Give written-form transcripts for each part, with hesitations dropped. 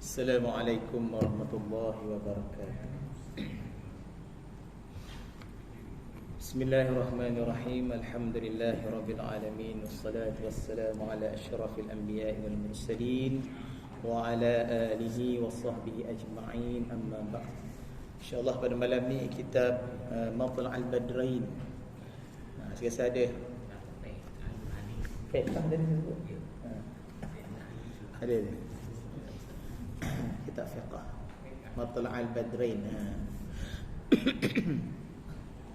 Assalamualaikum warahmatullahi wabarakatuh. Bismillahirrahmanirrahim. Alhamdulillahi rabbil alamin. Wassalatu wassalamu ala asyrafil anbiya'i wal mursalin wa ala alihi wa sahbihi ajma'in. Amma ba'd. InsyaAllah pada malam ni kitab Matla'al Badrain. Saya rasa ada petang tadi sebut. Ada. Kitab fiqh Matla'al Badrain.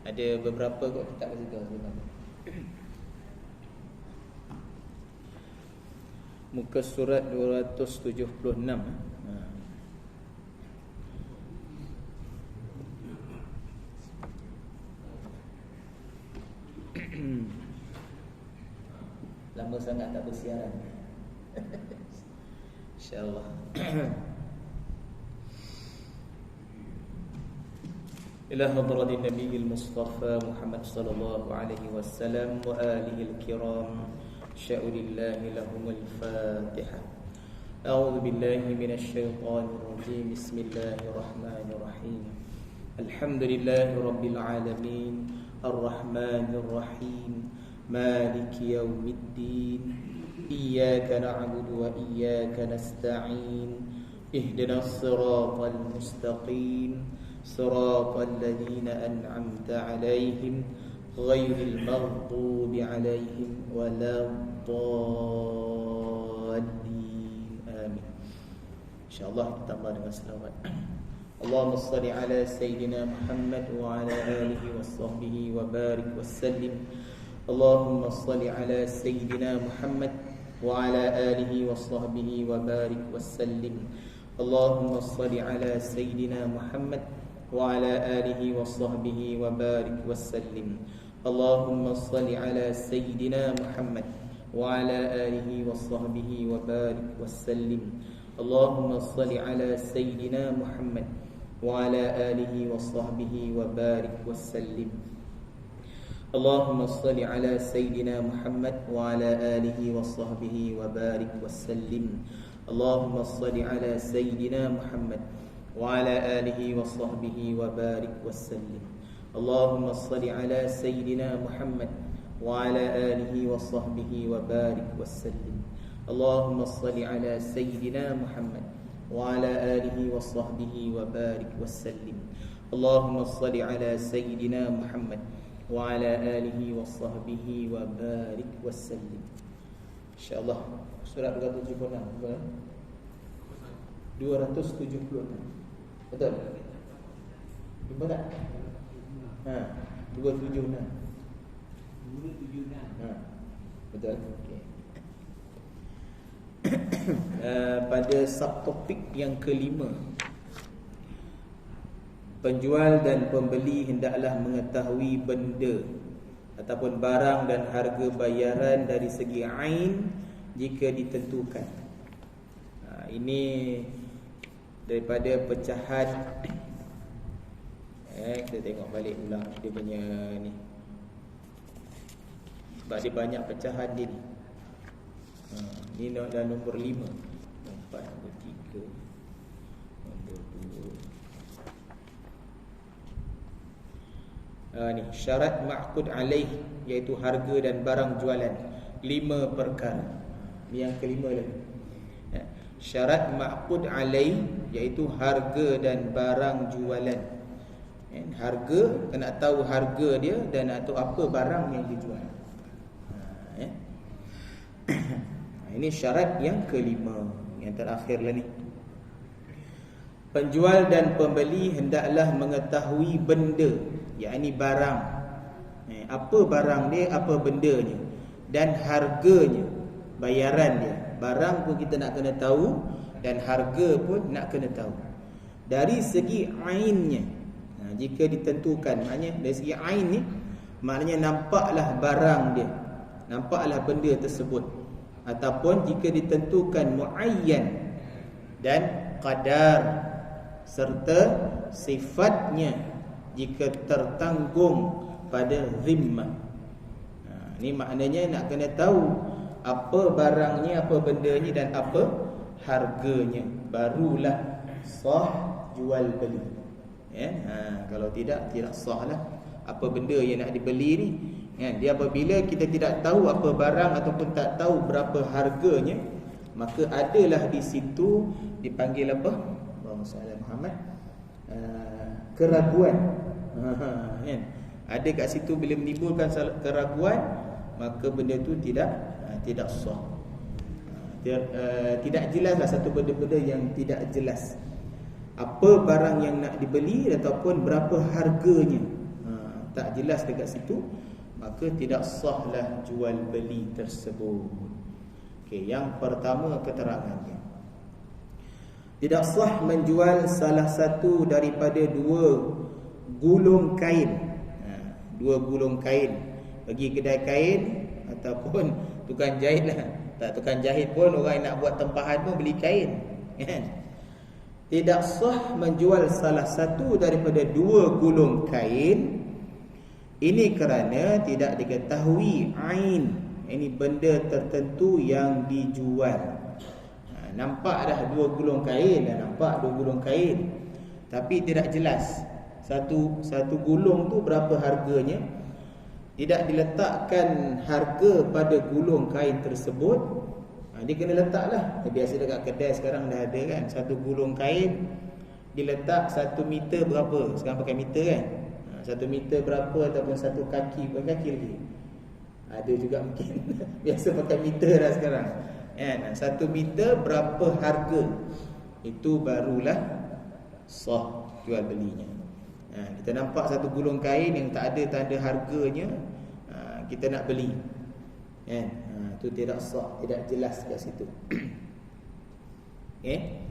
Ada beberapa kot kitab kat situ sebenarnya. Muka surat 276. Lama sangat tak bersiaran. InsyaAllah. إلى حضرة النبي المصطفى محمد صلى الله عليه وسلم وآله الكرام شاء لله لهم الفاتحة. أعوذ بالله من الشيطان الرجيم. بسم الله الرحمن الرحيم. الحمد لله رب العالمين الرحمن الرحيم مالك يوم الدين إياك نعبد وإياك نستعين اهدنا الصراط المستقيم صراط الذين أنعمت عليهم غير المغضوب عليهم ولا الضالين آمين. InsyaAllah kita tambah dengan selawat. Allahumma salli ala Sayyidina Muhammad wa ala alihi wa sahbihi wa barik wa sallim. Allahumma salli ala Sayyidina Muhammad wa ala alihi wa sahbihi wa barik wa sallim. Allahumma salli ala Sayyidina Muhammad وعلى آله وصحبه وبارك وسلم. اللهم صل على سيدنا محمد وعلى آله وصحبه وبارك وسلم. اللهم صل على سيدنا محمد وعلى آله وصحبه وبارك وسلم. اللهم صل على سيدنا محمد وعلى آله وصحبه وبارك وسلم. اللهم صل على سيدنا محمد وعلى آله وصحبه وبارك وسلم. اللهم صل على سيدنا محمد وعلى آله وصحبه وبارك وسلم. اللهم صل على سيدنا محمد وعلى آله وصحبه وبارك وسلم. اللهم صل على سيدنا محمد وعلى آله وصحبه وبارك وسلم. InsyaAllah surat 276 276. Betul? Jumpa tak? 276. Betul? Okay. Pada subtopik yang kelima, penjual dan pembeli hendaklah mengetahui benda ataupun barang dan harga bayaran dari segi ain jika ditentukan. Ini daripada pecahan. Kita tengok balik ulang dia punya ni, sebab dia banyak pecahan dia ni. Ni dah nombor 5, nombor 4, nombor 3, nombor 2. Ni syarat ma'qud alaih, iaitu harga dan barang jualan. 5 perkara. Ni yang kelima lagi. Syarat ma'qud alaih, iaitu harga dan barang jualan. Harga, kena tahu harga dia dan nak tahu apa barang yang dijual. Ini syarat yang kelima, yang terakhir lah ni. Penjual dan pembeli hendaklah mengetahui benda, yakni barang. Apa barang dia, apa bendanya, dan harganya, bayaran dia. Barang pun kita nak kena tahu, dan harga pun nak kena tahu. Dari segi ainnya, jika ditentukan, maknanya dari segi ain ni, maknanya nampaklah barang dia, nampaklah benda tersebut. Ataupun jika ditentukan muayyan dan qadar serta sifatnya jika tertanggung pada zimmah. Ini maknanya nak kena tahu apa barangnya, apa bendanya dan apa harganya. barulah sah jual beli. Kalau tidak sah lah. Apa benda yang nak dibeli ni, dia apabila kita tidak tahu apa barang ataupun tak tahu berapa harganya, maka adalah di situ dipanggil apa? Allahumma salli ala Muhammad, keraguan. Ada kat situ bila menimbulkan keraguan, maka benda tu tidak sah. Tidak jelaslah satu benda-benda yang tidak jelas. Apa barang yang nak dibeli ataupun berapa harganya, tak jelas dekat situ, maka tidak sahlah jual beli tersebut. Okey, yang pertama keterangannya, tidak sah menjual salah satu daripada dua gulung kain. Dua gulung kain bagi kedai kain ataupun tukang jahit lah. Tak tukang jahit pun, orang yang nak buat tempahan pun beli kain, kan? Tidak sah menjual salah satu daripada dua gulung kain. Ini kerana tidak diketahui ain, ini benda tertentu yang dijual. Nampak dah dua gulung kain, tapi tidak jelas satu gulung tu berapa harganya. Tidak diletakkan harga pada gulung kain tersebut. Dia kena letaklah. Biasa dekat kedai sekarang dah ada kan, satu gulung kain diletak 1 meter berapa. Sekarang pakai meter kan, 1 meter berapa, ataupun 1 kaki, bukan kaki lagi, ada juga mungkin biasa pakai meter dah sekarang kan. 1 meter berapa harga, itu barulah sah jual belinya. Kita nampak satu gulung kain yang tak ada tanda harganya, kita nak beli, kan? Itu tidak sah, tidak jelas kat situ. Okay.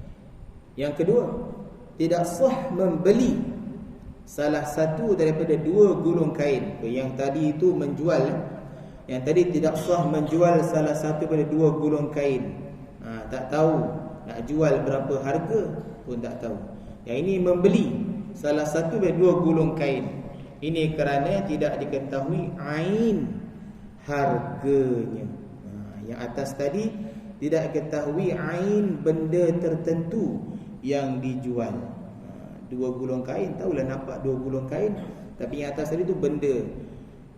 Yang kedua, tidak sah membeli salah satu daripada dua gulung kain. Yang tadi itu menjual, yang tadi tidak sah menjual salah satu daripada dua gulung kain. Tak tahu nak jual berapa harga pun tak tahu. Yang ini membeli salah satu dari dua gulung kain. Ini kerana tidak diketahui ain harganya. Yang atas tadi tidak diketahui ain benda tertentu yang dijual. Dua gulung kain, tahulah nampak dua gulung kain, tapi yang atas tadi tu benda.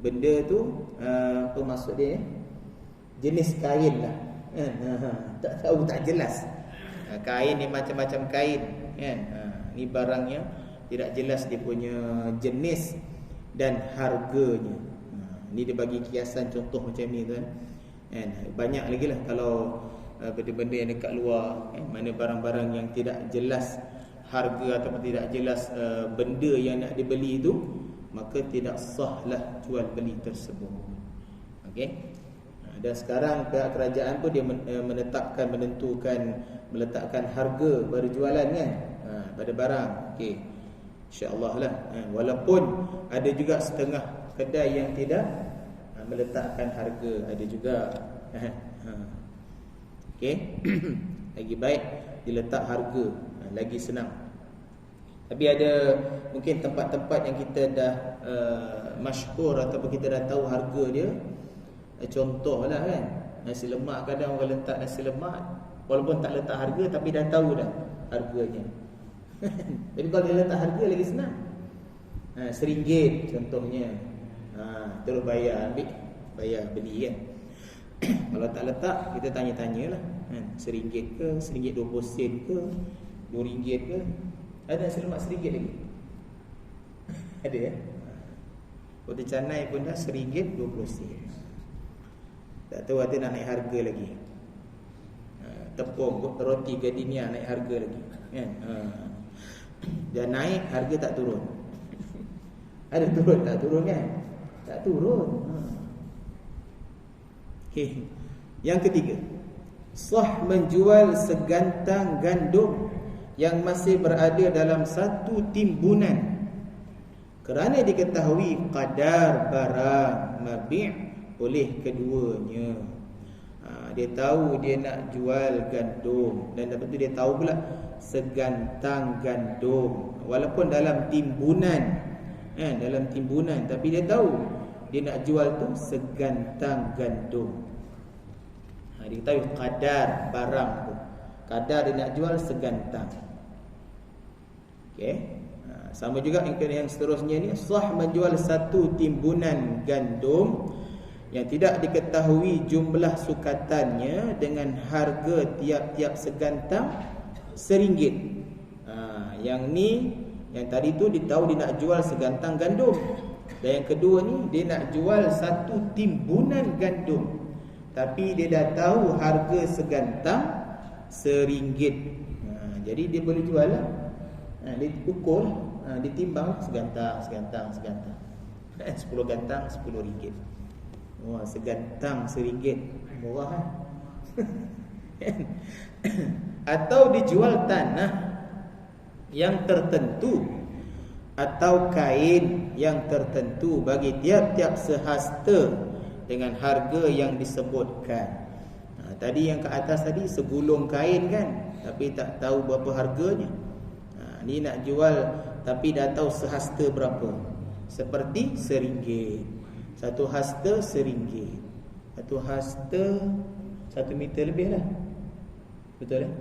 Benda tu apa maksud dia? Jenis kain lah. Tak tahu, tak jelas. Kain ni macam-macam kain, kan? Ni barangnya tidak jelas dia punya jenis dan harganya. Ni dia bagi kiasan contoh macam ni tu kan. Banyak lagi lah kalau benda-benda yang dekat luar, mana barang-barang yang tidak jelas harga ataupun tidak jelas benda yang nak dibeli itu, maka tidak sahlah jual beli tersebut. Okey. Dan sekarang pihak kerajaan pun dia meletakkan harga baru jualan kan, pada barang. Okey, insya-Allah lah. Walaupun ada juga setengah kedai yang tidak meletakkan harga, ada juga. Okey. Lagi baik diletak harga, lagi senang. Tapi ada mungkin tempat-tempat yang kita dah masyhur ataupun kita dah tahu harga dia. Contohlah kan, nasi lemak, kadang orang letak nasi lemak walaupun tak letak harga tapi dah tahu dah harganya. Jadi kalau dia letak harga lagi senang. RM1 contohnya. Terus bayar beli kan. Kalau tak letak, kita tanya-tanyalah, RM1 ke, RM1.20 ke, RM2 ke. Ada nasi lemak RM1 lagi? Ada ya? Roti canai pun dah RM1.20. Tak tahu ada nak naik harga lagi. Tepung roti gardenia naik harga lagi kan. Dan naik harga tak turun. Ada turun tak turun kan? Tak turun. Okey. Yang ketiga, sah menjual segantang gandum yang masih berada dalam satu timbunan kerana diketahui kadar barang mabi' oleh keduanya. Dia tahu dia nak jual gandum, dan lepas tu dia tahu pula segantang gandum walaupun dalam timbunan, dalam timbunan, tapi dia tahu dia nak jual tu segantang gandum. Dia tahu kadar barang tu. kadar dia nak jual segantang. Okey. Sama juga yang seterusnya ni, sah menjual satu timbunan gandum yang tidak diketahui jumlah sukatannya dengan harga tiap-tiap segantang RM1. Yang ni, yang tadi tu dia tahu dia nak jual segantang gandum. Dan yang kedua ni dia nak jual satu timbunan gandum, tapi dia dah tahu harga segantang RM1. Jadi dia boleh jual lah. Dia ukur, dia timbang segantang 10 gantang RM10. Wah, segantang RM1, murah kan? Atau dijual tanah yang tertentu atau kain yang tertentu bagi tiap-tiap sehasta dengan harga yang disebutkan. Tadi yang ke atas tadi segulung kain kan, tapi tak tahu berapa harganya. Ni nak jual tapi dah tahu sehasta berapa. Seperti RM1. Satu hasta RM1. Satu hasta 1 meter lebih lah. Betul kan?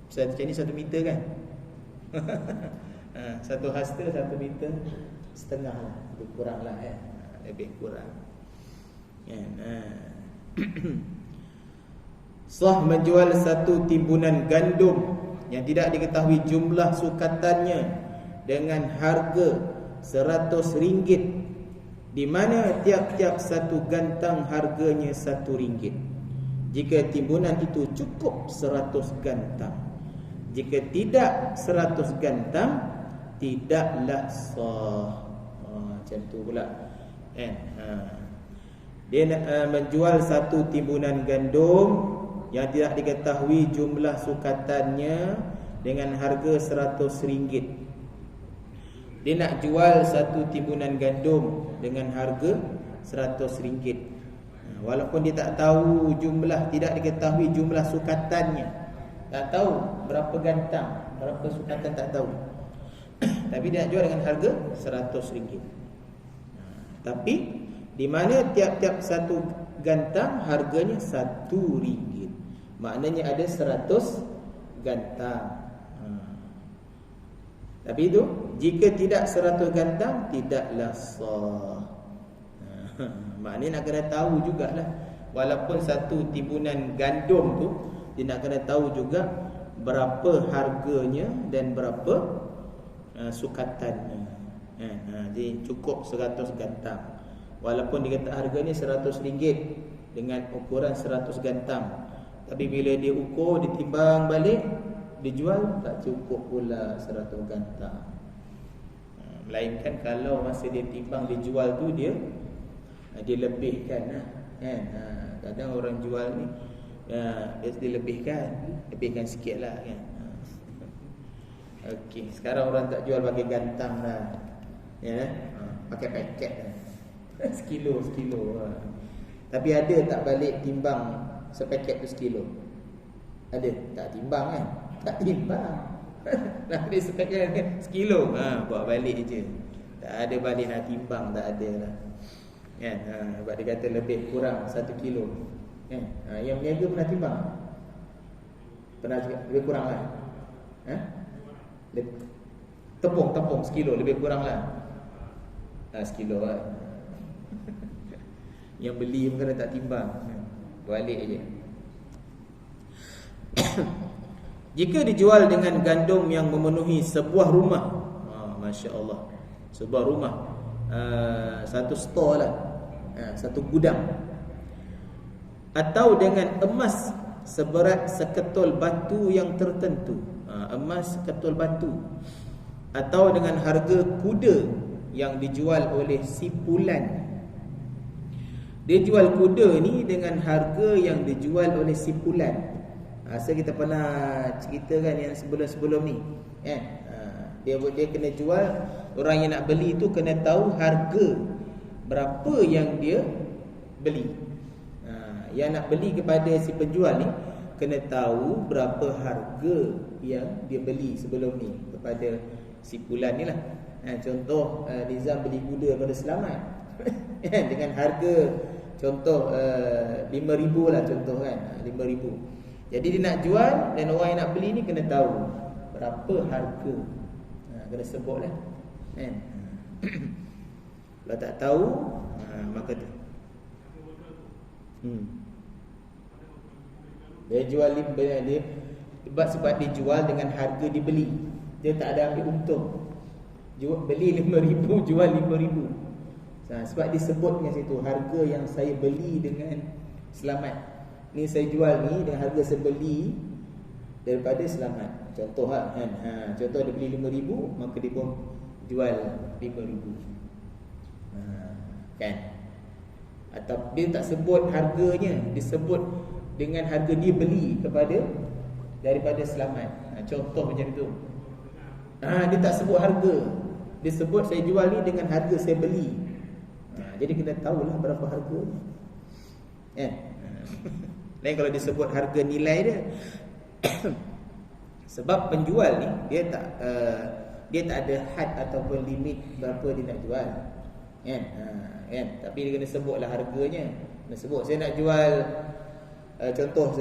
Macam ni 1 meter kan? Satu hasta 1 meter setengah lah. Lebih kurang lah kan? Lebih kurang. Sah menjual satu timbunan gandum yang tidak diketahui jumlah sukatannya dengan harga RM100, di mana tiap-tiap satu gantang harganya RM1. Jika timbunan itu cukup 100 gantang. Jika tidak 100 gantang, tidaklah sah. Macam tu pula. Dia menjual satu timbunan gandum yang tidak diketahui jumlah sukatannya dengan harga RM100. Dia nak jual satu timbunan gandum dengan harga RM100. Walaupun dia tak tahu jumlah, tidak diketahui jumlah sukatannya, tak tahu berapa gantang, berapa sukatan tak tahu. Tapi dia nak jual dengan harga RM100. Tapi di mana tiap-tiap satu gantang harganya RM1. Maknanya ada 100 gantang. Tapi itu jika tidak 100 gantang, tidaklah sah. Maknanya nak kena tahu jugalah. Walaupun satu timbunan gandum tu, dia nak kena tahu juga berapa harganya dan berapa sukatannya. Jadi cukup 100 gantang. Walaupun dia kata harganya RM100 dengan ukuran 100 gantang, tapi bila dia ukur, dia timbang balik, dijual tak cukup pula 100 gantang. Melainkan kalau masa dia timbang, dia jual tu dia lebihkan lah, kan? Kadang orang jual ni dia lebihkan sikit lah, kan? Okey, sekarang orang tak jual pakai gantang lah, ya, pakai paket lah. Sekilo. Tapi ada tak balik timbang sepaket tu sekilo? Ada? Tak timbang kan? Tak timbang. Nak sepaket sekilo, bawa balik je. Tak ada balik nak timbang, tak ada lah, kan? Sebab dia kata lebih kurang 1 kilo, kan? Yang berniaga pernah timbang? Pernah juga? Lebih kurang lah, tepung sekilo, lebih kurang lah, sekilo lah. Yang beli pun kena tak timbang, balik je. Jika dijual dengan gandum yang memenuhi sebuah rumah, Masya Allah, sebuah rumah, satu store lah, satu gudang, atau dengan emas seberat seketul batu yang tertentu, emas seketul batu, atau dengan harga kuda yang dijual oleh si Fulan. Dia jual kuda ni dengan harga yang dijual oleh si Fulan. Asal kita pernah ceritakan yang sebelum-sebelum ni, kan? Dia kena jual, orang yang nak beli tu kena tahu harga berapa yang dia beli. Yang nak beli kepada si penjual ni kena tahu berapa harga yang dia beli sebelum ni kepada si Fulan ni lah. Contoh, Nizam beli kuda pada Selamat dengan harga contoh 5,000 lah, contoh kan, 5,000. Jadi dia nak jual dan orang yang nak beli ni kena tahu berapa harga. Kena sebutlah. Kan? Kalau tak tahu, maka tu. Dia jual dia sebab dia jual dengan harga dibeli. Dia tak ada ambil untung. Beli 5,000, jual 5,000. Sebab disebutnya situ harga yang saya beli dengan selamat. Ni saya jual ni dengan harga saya beli daripada selamat. Contoh kan. Contoh dia beli 5,000, maka dia pun jual 5,000. Kan? Atau dia tak sebut harganya, disebut dengan harga dia beli daripada selamat. Contoh macam tu. Dia tak sebut harga. Dia sebut saya jual ni dengan harga saya beli. Jadi kita tahulah berapa harga. Lain kalau disebut harga nilai dia. Sebab penjual ni dia tak ada had ataupun limit berapa dia nak jual. Tapi dia kena sebutlah harganya. Kena sebut saya nak jual, contoh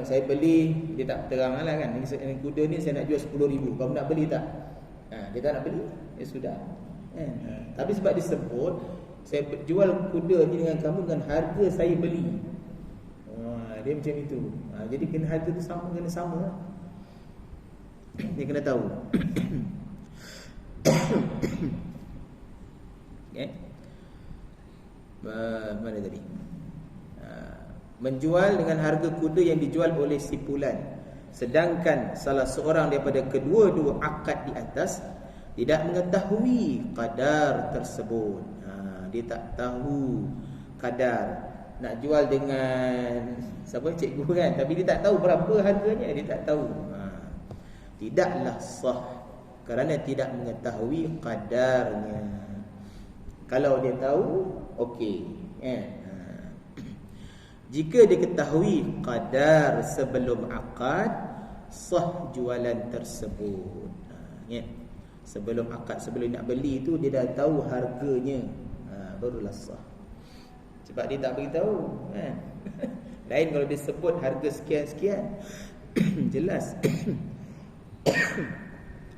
saya beli, dia tak terang lah kan. Ini kuda ni saya nak jual 10,000. Kamu nak beli tak? Dia tak nak beli, ya sudah. Tapi sebab disebut saya jual kuda ni dengan kamu dengan harga saya beli. Dia macam itu. Jadi kena harga tu kena sama lah. Dia kena tahu. Okay. Mana tadi? Menjual dengan harga kuda yang dijual oleh si fulan, sedangkan salah seorang daripada kedua-dua akad di atas tidak mengetahui kadar tersebut. Dia tak tahu kadar. Nak jual dengan siapa, cikgu kan, tapi dia tak tahu berapa harganya, dia tak tahu. Tidaklah sah kerana tidak mengetahui kadarnya. Kalau dia tahu, okey. Jika diketahui kadar sebelum akad, sah jualan tersebut. Sebelum akad, sebelum nak beli tu dia dah tahu harganya, barulah sah. Sebab dia tak beritahu kan. Lain kalau dia sebut harga sekian-sekian. Jelas.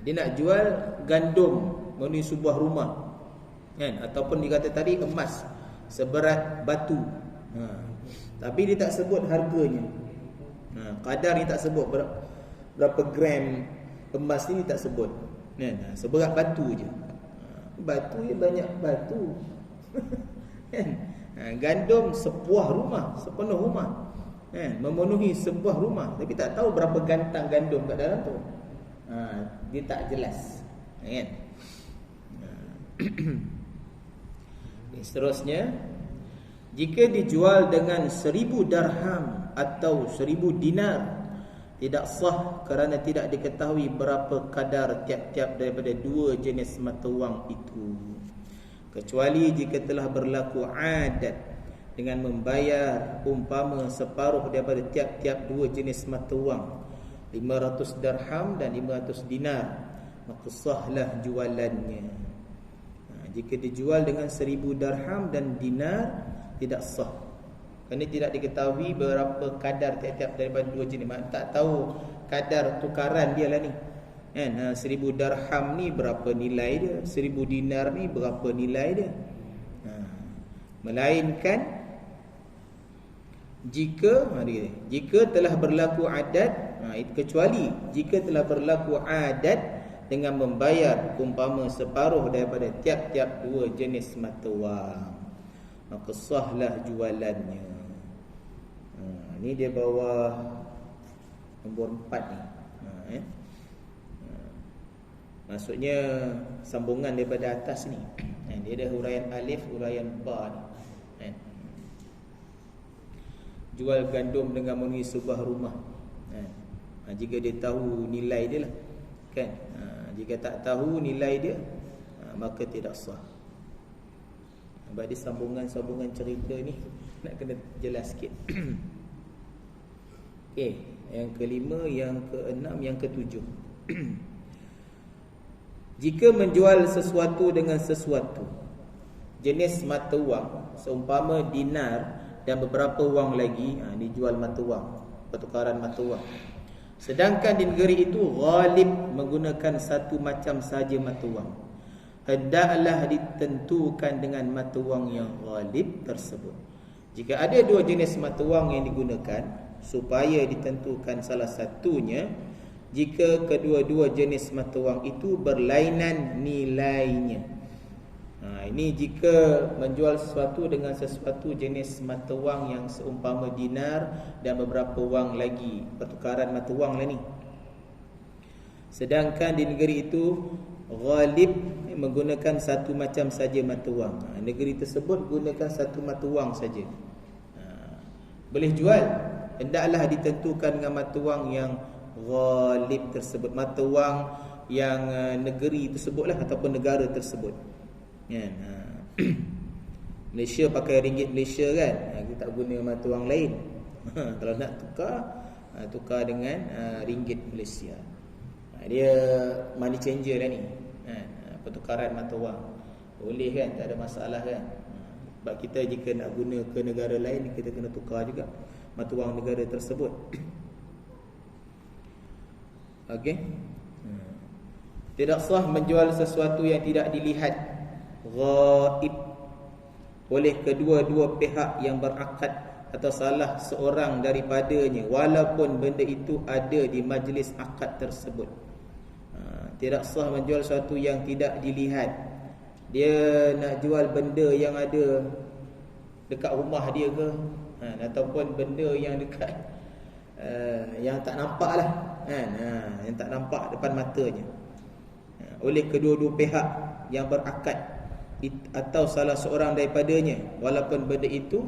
Dia nak jual gandum memenuhi sebuah rumah kan, ataupun dikata tadi emas seberat batu. Tapi dia tak sebut harganya. Kadar dia tak sebut berapa gram emas ni, tak sebut. Seberat batu je. Batu je banyak batu. Kan? Gandum sebuah rumah, sepenuh rumah. Memenuhi sebuah rumah, tapi tak tahu berapa gantang gandum kat dalam tu. Dia tak jelas. Kan? Seterusnya, jika dijual dengan 1,000 dirham atau 1,000 dinar, tidak sah kerana tidak diketahui berapa kadar tiap-tiap daripada dua jenis mata wang itu, kecuali jika telah berlaku adat dengan membayar umpama separuh daripada tiap-tiap dua jenis mata wang, 500 dirham dan 500 dinar, maka sahlah jualannya. Jika dijual dengan 1,000 dirham dan dinar, tidak sah kerana tidak diketahui berapa kadar tiap-tiap daripada dua jenis. Tak tahu kadar tukaran dia lah ni kan. 1,000 dirham ni berapa nilai dia, 1,000 dinar ni berapa nilai dia. Melainkan jika telah berlaku adat, kecuali jika telah berlaku adat dengan membayar umpama separuh daripada tiap-tiap dua jenis mata wang, maka sahlah jualannya. Ni dia bawah nombor 4 ni. Maksudnya sambungan daripada atas ni. Dia ada huraian alif, huraian ba ni. Jual gandum dengan memenuhi sebuah rumah. Jika dia tahu nilai dia lah kan. Jika tak tahu nilai dia, maka tidak sah. Sebab dia sambungan-sambungan cerita ni nak kena jelas sikit. Okey, yang kelima, yang keenam, yang ketujuh. Jika menjual sesuatu dengan sesuatu jenis mata wang, seumpama dinar dan beberapa wang lagi, dijual mata wang. pertukaran mata wang. Sedangkan di negeri itu ghalib, menggunakan satu macam saja mata wang. Hendaklah ditentukan dengan mata wang yang ghalib tersebut. Jika ada dua jenis mata wang yang digunakan, supaya ditentukan salah satunya, jika kedua-dua jenis mata wang itu berlainan nilainya. Ini jika menjual sesuatu dengan sesuatu jenis mata wang yang seumpama dinar dan beberapa wang lagi, pertukaran mata wang lah ni. Sedangkan di negeri itu ghalib, menggunakan satu macam saja mata wang. Negeri tersebut gunakan satu mata wang saja. Boleh jual, hendaklah ditentukan dengan mata wang yang ghalib tersebut, mata wang yang negeri tersebutlah ataupun negara tersebut. Kan? Malaysia pakai ringgit Malaysia kan, kita tak guna mata wang lain. Kalau nak tukar dengan ringgit Malaysia. Dia money changer lah ni. Pertukaran mata wang boleh kan, tak ada masalah kan. Sebab kita jika nak guna ke negara lain, kita kena tukar juga mata wang negara tersebut. Okey. Tidak sah menjual sesuatu yang tidak dilihat ghaib oleh kedua-dua pihak yang berakad atau salah seorang daripadanya, walaupun benda itu ada di majlis akad tersebut. Tidak sah menjual sesuatu yang tidak dilihat. Dia nak jual benda yang ada dekat rumah dia ke, ataupun benda yang dekat yang tak nampak lah kan, yang tak nampak depan matanya, oleh kedua-dua pihak yang berakad atau salah seorang daripadanya, walaupun benda itu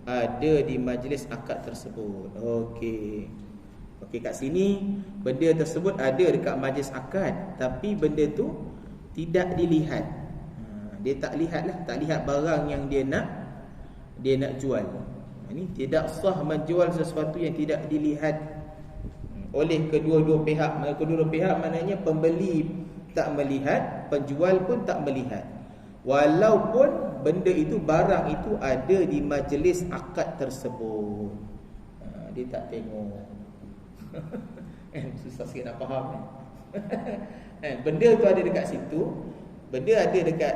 ada di majlis akad tersebut. Okey, kat sini benda tersebut ada dekat majlis akad, tapi benda tu tidak dilihat. Dia tak lihat lah, tak lihat barang yang dia nak jual. Ini tidak sah menjual sesuatu yang tidak dilihat oleh kedua-dua pihak. Kedua-dua pihak maknanya pembeli tak melihat, penjual pun tak melihat, walaupun benda itu, barang itu ada di majlis akad tersebut. Dia tak tengok. Susah sikit nak faham kan. Benda tu ada dekat situ, benda ada dekat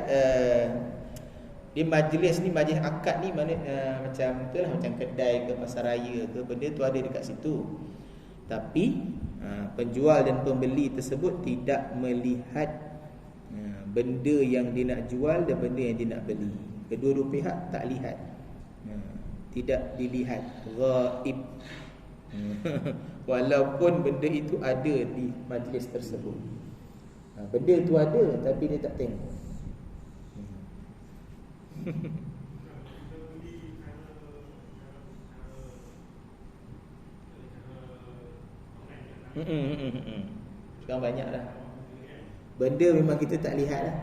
di majlis ni, majlis akad ni mana macam itulah, macam kedai ke pasar raya ke, benda tu ada dekat situ. Tapi penjual dan pembeli tersebut tidak melihat benda yang dia nak jual dan benda yang dia nak beli. Kedua-dua pihak tak lihat, tidak dilihat, ghaib. Walaupun benda itu ada di majlis tersebut. Benda itu ada tapi dia tak tengok. Sekarang banyak dah. Benda memang kita tak lihat lah.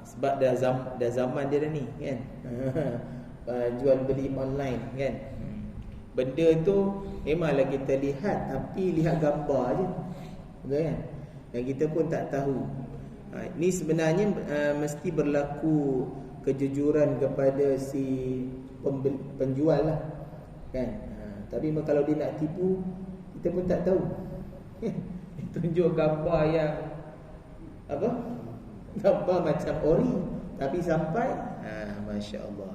Sebab dah zaman dia dah ni kan. Jual beli online kan. Benda tu memanglah kita lihat, tapi lihat gambar je, betul kan? Dan kita pun tak tahu. Ini sebenarnya mesti berlaku kejujuran kepada si penjual lah kan. Tapi kalau dia nak tipu, kita pun tak tahu. Tunjuk gambar yang apa, gambar macam ori, tapi sampai Masya Allah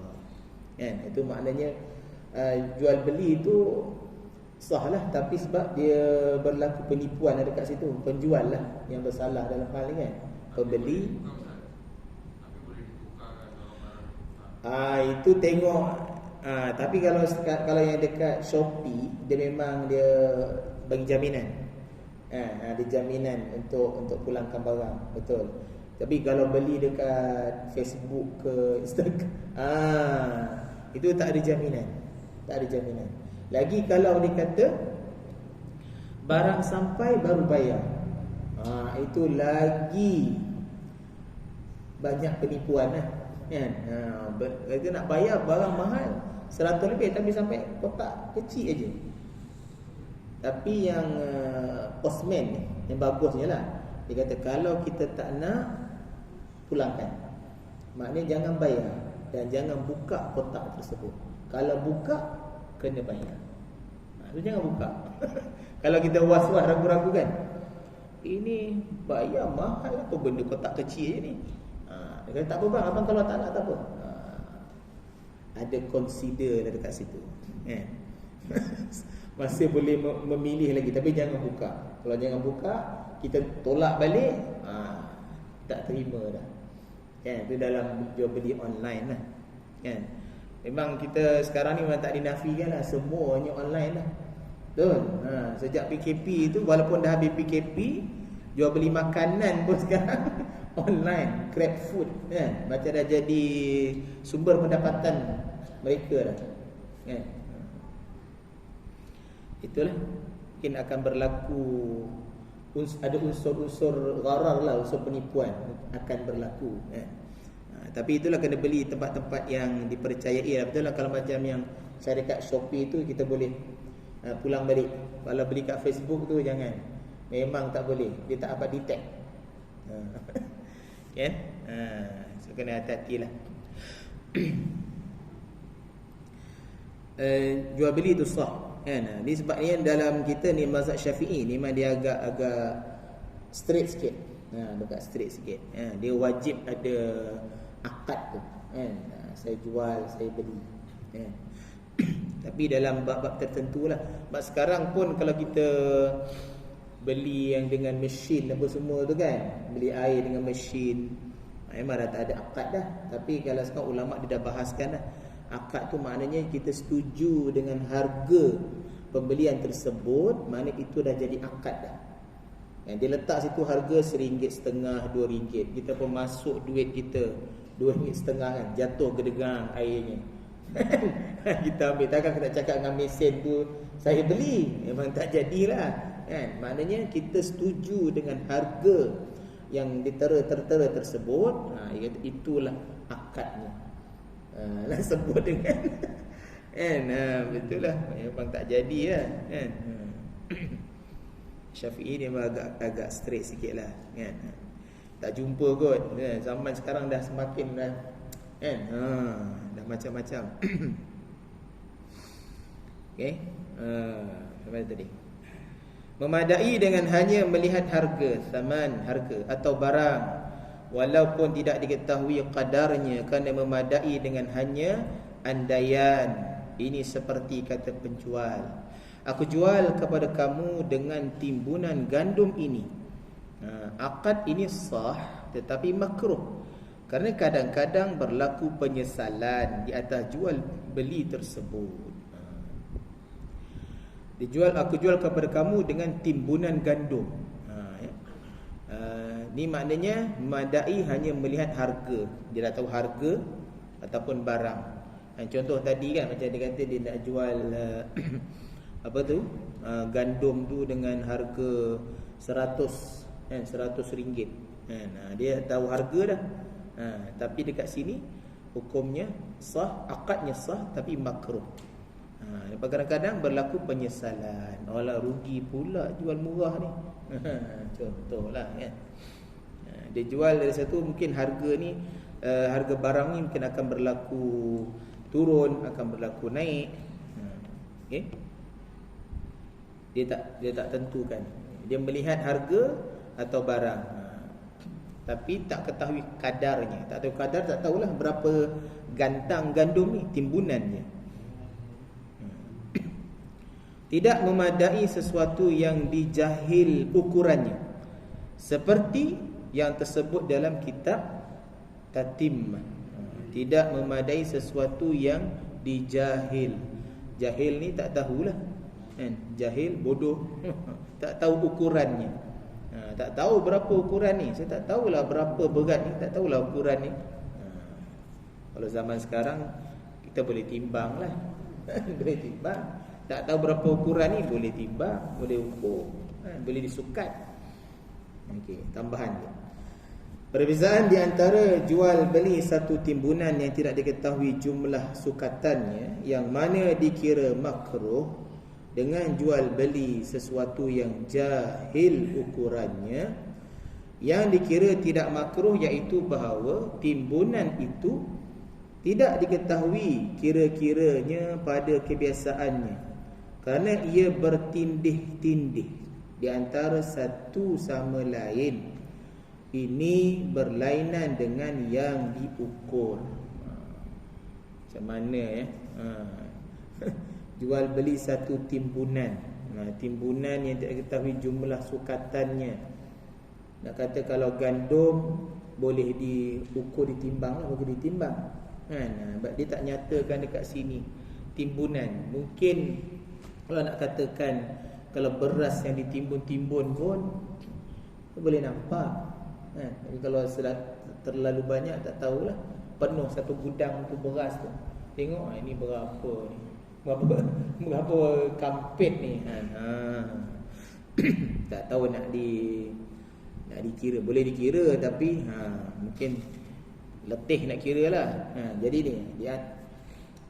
kan. Itu maknanya jual beli itu sah lah, tapi sebab dia berlaku penipuan ada kat situ. Penjual lah yang bersalah dalam hal ni kan. Pembeli itu tengok. Tapi kalau yang dekat Shopee, dia memang dia bagi jaminan. Ada jaminan untuk pulangkan barang, betul. Tapi kalau beli dekat Facebook ke Instagram, itu tak ada jaminan. Tak ada jaminan. Lagi kalau dia kata barang sampai baru bayar, itu lagi banyak penipuan lah kan. Dia nak bayar barang mahal 100 lebih, tapi sampai kotak kecil aja. Tapi yang postman ni Yang bagusnya lah. Dia kata kalau kita tak nak, pulangkan. Maknanya jangan bayar dan jangan buka kotak tersebut. Kalau buka, kena bayar. Itu jangan buka. Kalau kita was-was, ragu-ragu kan, ini bayar mahal apa benda kotak kecil je ni. Dia kata tak apa bang, abang kalau tak nak tak apa. Ada consider dekat situ. Masih boleh memilih lagi, tapi jangan buka. Kalau jangan buka, kita tolak balik, tak terima dah. Kan, itu dalam jual beli online lah. Kan, memang kita sekarang ni memang tak dinafikan lah, semuanya online lah. Betul. Sejak PKP itu, walaupun dah habis PKP, jual beli makanan pun sekarang online, Grab food kan, macam dah jadi sumber pendapatan mereka dah. Kan? Itulah mungkin akan berlaku, ada unsur-unsur gharar lah, unsur penipuan akan berlaku kan? Tapi itulah kena beli tempat-tempat yang dipercayai lah. Betul lah, kalau macam yang syarikat Shopee tu kita boleh pulang balik. Kalau beli kat Facebook tu jangan, memang tak boleh, dia tak dapat detect kan? So kena hati-hati lah. Jual beli tu sah kan? Ni sebabnya dalam kita ni mazhab Syafi'i ni memang dia agak straight sikit. Dekat straight sikit. Dia wajib ada akad tu kan? Saya jual, saya beli kan? Tapi dalam bab-bab tertentu lah. Sebab sekarang pun kalau kita beli yang dengan mesin apa semua tu kan, beli air dengan mesin, memang dah tak ada akad dah. Tapi kalau sekarang ulama' dia dah bahaskan dah, akad tu maknanya kita setuju dengan harga pembelian tersebut, maknanya itu dah jadi akad dah. Dia letak situ harga RM1.50, RM2. Kita pun masuk duit kita RM2.50 kan, jatuh gedegang airnya. Kita ambil, takkan kita cakap dengan mesin tu saya beli, memang tak jadilah kan. Maknanya kita setuju dengan harga yang tertera tersebut. Itulah akadnya. Lah sebut dengan kan, betul lah, memang tak jadi lah kan. Syafi'i dia memang agak straight sikit lah kan. Tak jumpa kot zaman sekarang, dah semakin dah kan, dah macam-macam. Okay, apa tadi? Memadai dengan hanya melihat harga, saman, harga atau barang, walaupun tidak diketahui kadarnya, kerana memadai dengan hanya andaian. Ini seperti kata penjual, aku jual kepada kamu dengan timbunan gandum ini. Akad ini sah tetapi makruh, kerana kadang-kadang berlaku penyesalan di atas jual beli tersebut. Dijual, aku jual kepada kamu dengan timbunan gandum. Ni maknanya memadai hanya melihat harga. Dia dah tahu harga ataupun barang. Contoh tadi kan, macam dia kata dia nak jual apa tu, gandum tu dengan harga 100 kan, RM100 kan. Dia tahu harga dah. Tapi dekat sini hukumnya sah, akadnya sah tapi makruh. Kadang-kadang berlaku penyesalan, alah rugi pula jual murah ni. Contohlah kan. Dia jual dari satu, mungkin harga ni, harga barang ni mungkin akan berlaku turun, akan berlaku naik. Okay? Dia tak tentukan. Dia melihat harga atau barang, tapi tak ketahui kadarnya. Tak tahu kadar, tak tahulah berapa gantang gandum ni, timbunannya. Tidak memadai sesuatu yang dijahil ukurannya, seperti yang tersebut dalam kitab Tatim. Tidak memadai sesuatu yang dijahil. Jahil ni tak tahulah kan? Jahil, bodoh. Tak tahu ukurannya. Tak tahu berapa ukuran ni. Saya tak tahulah berapa berat ni, tak tahulah ukuran ni. Kalau zaman sekarang kita boleh timbang lah. Boleh timbang. Tak tahu berapa ukuran ni, boleh timbang, boleh ukur, boleh disukat. Okey, tambahan dia. Perbezaan di antara jual beli satu timbunan yang tidak diketahui jumlah sukatannya, yang mana dikira makruh, dengan jual beli sesuatu yang jahil ukurannya, yang dikira tidak makruh iaitu bahawa timbunan itu tidak diketahui kira-kiranya pada kebiasaannya, kerana ia bertindih-tindih di antara satu sama lain. Ini berlainan dengan yang diukur. Macam mana jual beli satu timbunan. Timbunan yang tidak ketahui jumlah sukatannya. Nak kata kalau gandum boleh diukur, ditimbang lah, bagi ditimbang. Sebab dia tak nyatakan dekat sini timbunan. Mungkin kalau nak katakan kalau beras yang ditimbun-timbun pun boleh nampak. Tapi kalau terlalu banyak tak tahulah. Penuh satu gudang tu beras tu. Tengok ini berapa ni. Berapa kampit ni. Tak tahu nak dikira. Boleh dikira tapi mungkin letih nak kira lah. Jadi ni dia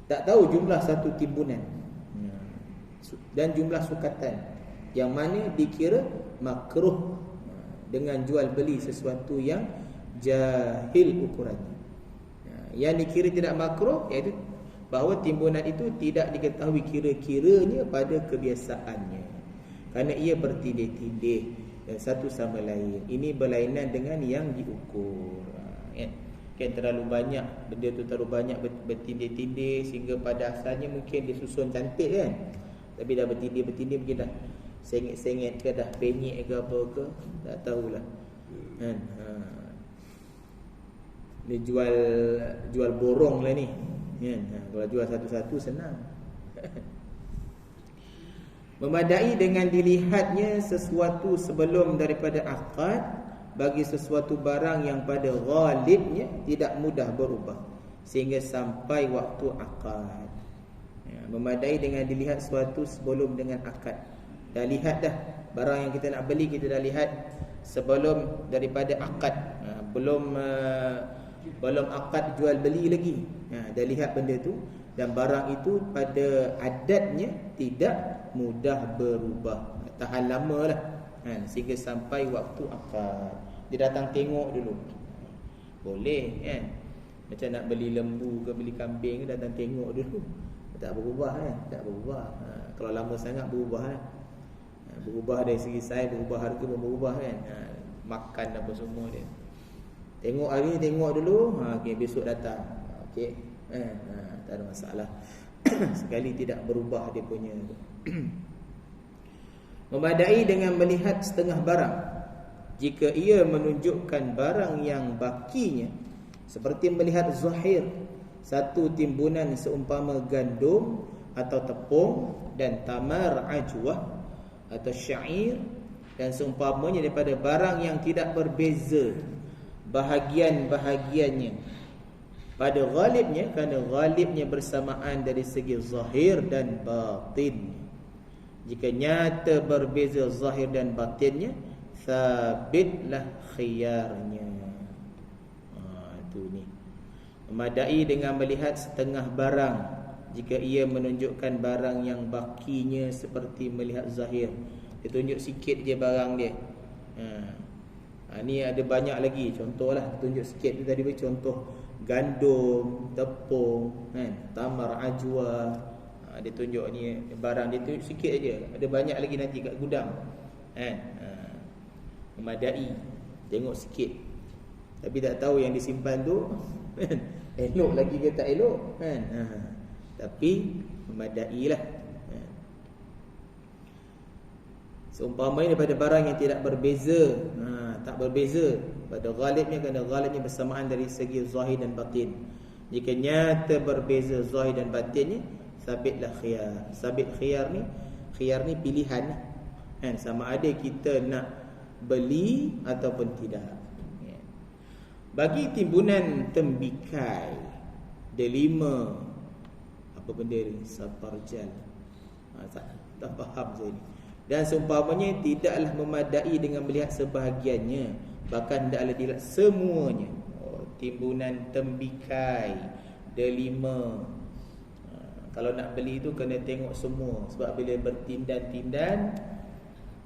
tak tahu jumlah satu timbunan dan jumlah sukatan yang mana dikira makruh dengan jual beli sesuatu yang jahil ukurannya. Yang dikira tidak makruh iaitu bahawa timbunan itu tidak diketahui kira-kiranya pada kebiasaannya, kerana ia bertindih-tindih dan satu sama lain. Ini berlainan dengan yang diukur. Kan terlalu banyak, benda tu terlalu banyak bertindih-tindih sehingga pada asalnya mungkin dia susun cantik kan, tapi dah bertindih-bertindih mungkin dah sengit-sengit ke, dah penyek ke apa ke, tak tahulah kan. Dia jual borong lah ni kan. Kalau jual satu-satu senang. Memadai dengan dilihatnya sesuatu sebelum daripada akad bagi sesuatu barang yang pada ghalibnya tidak mudah berubah sehingga sampai waktu akad. Memadai dengan dilihat sesuatu sebelum dengan akad. Dah lihat dah barang yang kita nak beli, kita dah lihat sebelum daripada akad. Belum akad jual beli lagi. Dah lihat benda tu dan barang itu pada adatnya tidak mudah berubah. Tahan lama lah sehingga sampai waktu akad. Dia datang tengok dulu. Boleh kan. Macam nak beli lembu ke beli kambing ke, datang tengok dulu. Tak berubah kan. Tak berubah. Kalau lama sangat berubah lah. Berubah dari segi saiz, berubah harga pun berubah kan. Makan apa semua dia. Tengok hari ni, tengok dulu. Okay, besok datang. Okay. Tak ada masalah. Sekali tidak berubah dia punya. Memadai dengan melihat setengah barang jika ia menunjukkan barang yang bakinya, seperti melihat zahir satu timbunan seumpama gandum atau tepung dan tamar ajwah atau syair dan seumpamanya daripada barang yang tidak berbeza bahagian-bahagiannya pada ghalibnya, kerana ghalibnya bersamaan dari segi zahir dan batin. Jika nyata berbeza zahir dan batinnya, sabitlah khiyarnya. Itu ni. Memadai dengan melihat setengah barang jika ia menunjukkan barang yang bakinya seperti melihat zahir. Dia tunjuk sikit je barang dia. Ni ada banyak lagi. Contohlah, tunjuk sikit tu tadi contoh gandum, tepung kan, tamar ajwa. Dia tunjuk ni barang, dia tunjuk sikit aja. Ada banyak lagi nanti kat gudang kan. Memadai, tengok sikit. Tapi tak tahu yang disimpan tu elok lagi ke tak elok kan. Tapi memadailah. Seumpamanya daripada barang yang tidak berbeza, tak berbeza pada ghalibnya, kerana ghalibnya bersamaan dari segi zahir dan batin. Jika nyata berbeza zahir dan batinnya, sabitlah khiyar. Sabit khiyar ni pilihan kan, sama ada kita nak beli ataupun tidak. Bagi timbunan tembikai, delima, apa benda ni, saparjal, tak faham saya ni. Dan seumpamanya tidaklah memadai dengan melihat sebahagiannya, bahkan tidaklah dilihat semuanya. Timbunan tembikai, delima, Kalau nak beli tu kena tengok semua. Sebab bila bertindan-tindan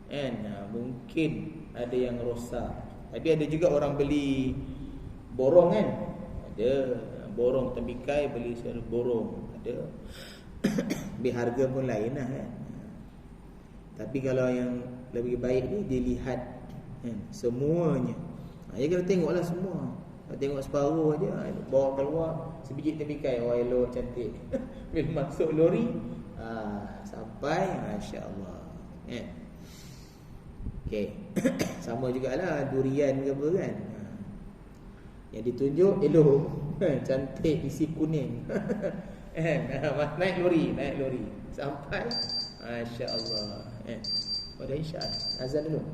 kan, mungkin ada yang rosak. Tapi ada juga orang beli borong kan. Ada borong tembikai, beli secara borong. Ada. Lebih harga pun lain lah kan. Tapi kalau yang lebih baik ni dilihat kan, semuanya. Dia kena tengoklah semua. Kalau tengok separuh aja, bawa keluar sebiji tembikai, oh elok cantik. Bila masuk lori, sampai masya-Allah. Kan? Okey. Sama jugalah durian ke apa kan. Yang ditunjuk elok, cantik, isi kuning. Naik lori sampai masya-Allah. Pada insya-Allah. Azan dulu.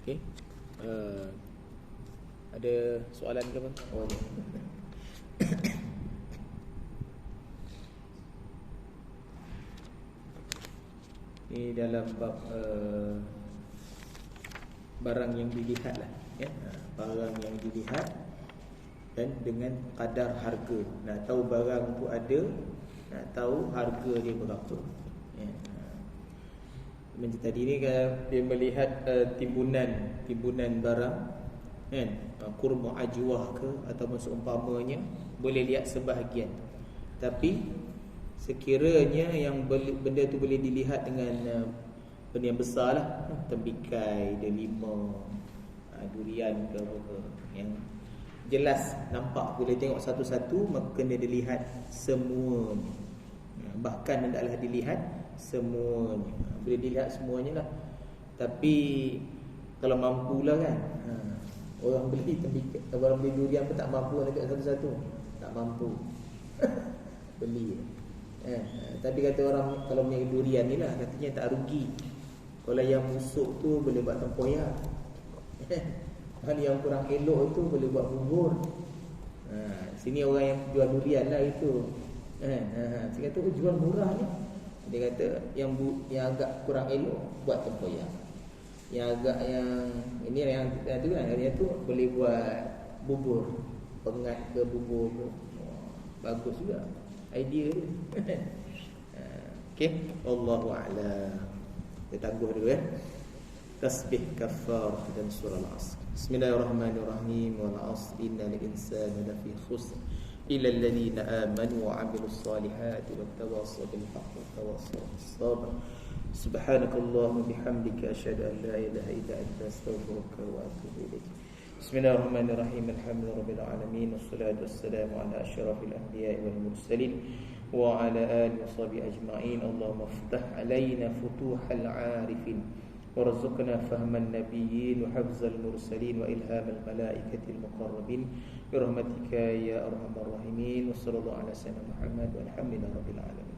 Okey. Ada soalan ke apa? Oh, ada. Ini dalam bab barang yang dilihat lah, ya? Barang yang dilihat dan dengan kadar harga. Nak tahu barang tu ada, nak tahu harga dia berapa, ya? Macam tadi ni kan dia melihat timbunan barang, kan, kurma ajwah ke ataupun seumpamanya, boleh lihat sebahagian. Tapi sekiranya yang benda tu boleh dilihat dengan benda yang besar lah, tembikai, delima, durian ke apa ke, yang jelas nampak boleh tengok satu-satu, maka kena dilihat semuanya. Bahkan hendaklah dilihat semuanya. Boleh dilihat semuanya lah. Tapi kalau mampulah kan, orang beli tembikai, orang beli durian pun tak mampu nak tengok satu-satu, tak mampu. Beli. Tapi kata orang kalau punya durian ni lah, katanya tak rugi. Kalau yang busuk tu boleh buat tempoyak. Kalau yang kurang elok tu boleh buat bubur. Sini orang yang jual durian lah itu. Saya kata jual murah ni. Dia kata yang agak kurang elok buat tempoyak. Yang agak ini yang tu kan, yang tu boleh buat bubur, pengat ke bubur ke. Bagus juga idea dia. Okey, wallahu a'lam. Kita tangguh dulu ya. Tasbih kafar dan surah Al-Asr. Bismillahirrahmanirrahim. Wal 'asr innal insana lafi khusr illa alladhina amanu wa 'amilus solihati wat tawassaw bil haqqi wat tawassaw bis sabr. Subhanakallahumma bihamdika asyhadu an la ilaha illa anta astaghfiruka wa atubu ilaik. Bismillahirrahmanirrahim. Alhamdulillahirabbil alamin wassalatu wassalamu ala asyrafil anbiya'i wal mursalin wa ala alihi washabihi ajma'in. Allahumma iftah alaina futuhal 'arifin warzuqna fahman nabiyyin wa hafzal mursalin wa ilhamal malaikatil muqarrabin bi rahmatika ya arhamar rahimin. Wassallallahu ala sayyidina Muhammad walhamdulillahi rabbil alamin.